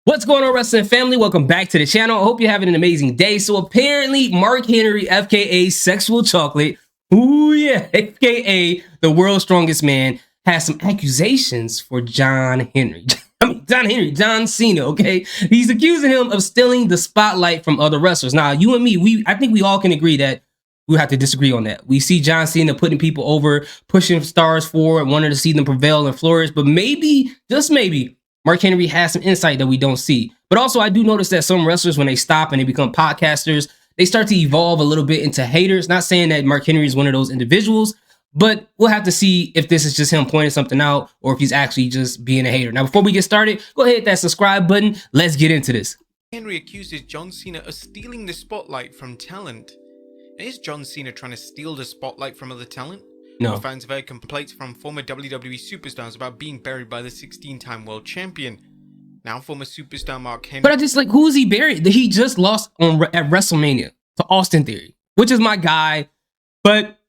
What's going on, wrestling family? Welcome back to the channel. I hope you're having an amazing day. So apparently, Mark Henry, aka Sexual Chocolate, ooh yeah, aka the world's strongest man, has some accusations for John Henry. John Cena, okay? He's accusing him of stealing the spotlight from other wrestlers. Now, you and me, I think we all can agree that we have to disagree on that. We see John Cena putting people over, pushing stars forward, wanting to see them prevail and flourish, but maybe, just maybe, Mark Henry has some insight that we don't see. But also, I do notice that some wrestlers, when they stop and they become podcasters, they start to evolve a little bit into haters. Not saying that Mark Henry is one of those individuals, but we'll have to see if this is just him pointing something out or if he's actually just being a hater. Now, before we get started, go ahead, hit that subscribe button. Let's get into this. Henry accuses John Cena of stealing the spotlight from talent. Is John Cena trying to steal the spotlight from other talent? No. Fans have heard complaints from former WWE superstars about being buried by the 16-time world champion. Now former superstar Mark Henry. But I just who is he buried? He just lost at WrestleMania to Austin Theory, which is my guy. But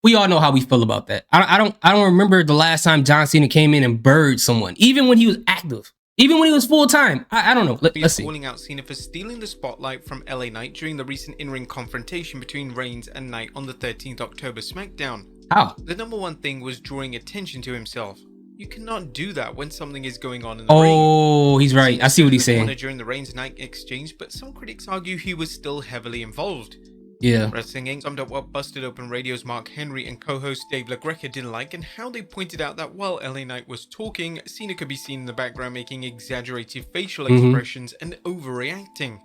we all know how we feel about that. I don't remember the last time John Cena came in and buried someone, even when he was active. Even when he was full-time. I don't know. Let's see. Calling out Cena for stealing the spotlight from LA Knight during the recent in-ring confrontation between Reigns and Knight on the 13th October SmackDown. How? The number one thing was drawing attention to himself. You cannot do that when something is going on in the ring. Oh, he's right. I see what he's saying. During the Reigns Knight exchange, but some critics argue he was still heavily involved. Yeah. Wrestling Inc. summed up what Busted Open Radio's Mark Henry and co-host Dave LaGreca didn't like, and how they pointed out that while LA Knight was talking, Cena could be seen in the background making exaggerated facial expressions and overreacting.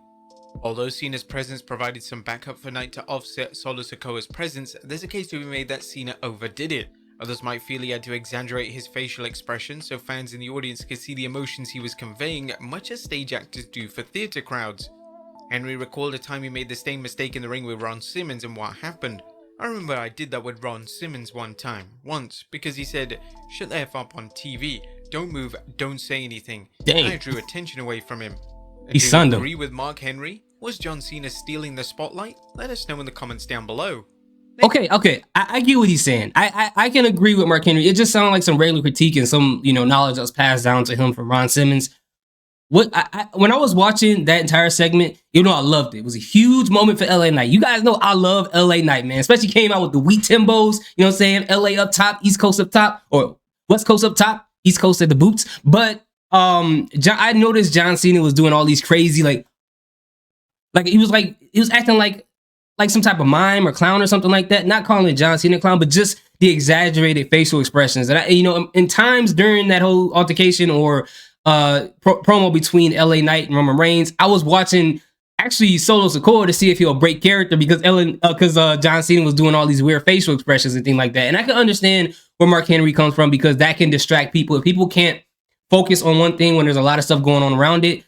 Although Cena's presence provided some backup for Knight to offset Solo Sikoa's presence, there's a case to be made that Cena overdid it. Others might feel he had to exaggerate his facial expressions so fans in the audience could see the emotions he was conveying, much as stage actors do for theatre crowds. Henry recalled a time he made the same mistake in the ring with Ron Simmons and what happened. I remember I did that with Ron Simmons once, because he said, "Shut the F up on TV, don't move, don't say anything." Dang. I drew attention away from him. He sunned him. Agree with Mark Henry? Was John Cena stealing the spotlight? Let us know in the comments down below. Okay. I get what he's saying. I can agree with Mark Henry. It just sounded like some regular critique and some, knowledge that was passed down to him from Ron Simmons. When I was watching that entire segment, I loved it. It was a huge moment for LA Knight. You guys know I love LA Knight, man. Especially came out with the wheat Timbos, saying? LA up top, East Coast up top, or West Coast up top, East Coast at the boots. But I noticed John Cena was doing all these crazy, he was acting like some type of mime or clown or something like that. Not calling it John Cena clown, but just the exaggerated facial expressions. And in times during that whole altercation or promo between LA Knight and Roman Reigns, I was watching actually Solo Sikoa to see if he'll break character because John Cena was doing all these weird facial expressions and things like that. And I can understand where Mark Henry comes from because that can distract people. If people can't focus on one thing when there's a lot of stuff going on around it,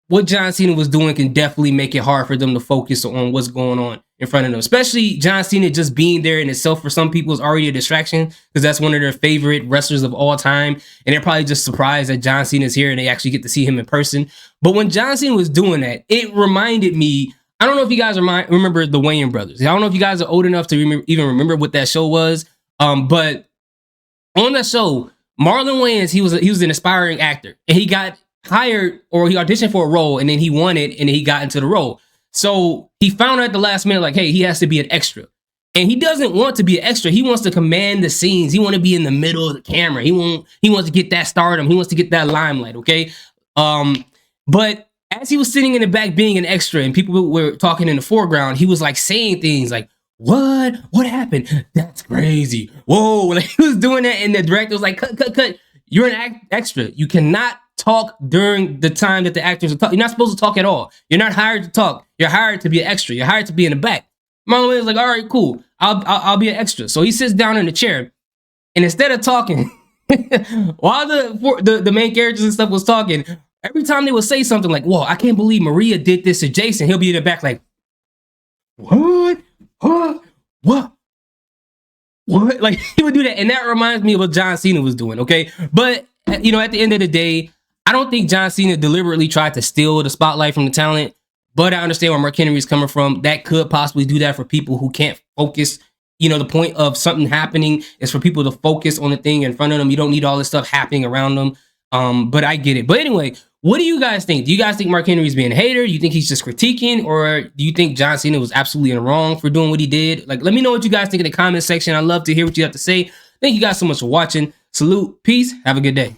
what John Cena was doing can definitely make it hard for them to focus on what's going on in front of them. Especially John Cena just being there in itself for some people is already a distraction because that's one of their favorite wrestlers of all time. And they're probably just surprised that John Cena is here and they actually get to see him in person. But when John Cena was doing that, it reminded me, I don't know if you guys remember the Wayans brothers. I don't know if you guys are old enough to even remember what that show was. But on that show, Marlon Wayans, he was an aspiring actor and he got hired or he auditioned for a role and then he won it and then he got into the role. So he found out at the last minute, hey, he has to be an extra. And he doesn't want to be an extra. He wants to command the scenes. He wants to be in the middle of the camera. He wants to get that stardom. He wants to get that limelight, okay? But as he was sitting in the back being an extra and people were talking in the foreground, he was saying things like, what happened? That's crazy. Whoa, he was doing that and the director was like, cut. You're an extra. You cannot talk during the time that the actors are talking. You're not supposed to talk at all. You're not hired to talk. You're hired to be an extra. You're hired to be in the back. Marlon Wayans was like, all right, cool. I'll be an extra. So he sits down in the chair, and instead of talking, while the main characters and stuff was talking, every time they would say something like, "Whoa, I can't believe Maria did this to Jason," he'll be in the back like, "What? What?" Like he would do that, and that reminds me of what John Cena was doing. Okay, but at the end of the day, I don't think John Cena deliberately tried to steal the spotlight from the talent, but I understand where Mark Henry is coming from. That could possibly do that for people who can't focus. The point of something happening is for people to focus on the thing in front of them. You don't need all this stuff happening around them. But I get it. But anyway, What do you guys think? Do you guys think Mark Henry's being a hater? You think he's just critiquing? Or do you think John Cena was absolutely in the wrong for doing what he did? Like, let me know what you guys think in the comment section. I'd love to hear what you have to say. Thank you guys so much for watching. Salute. Peace. Have a good day.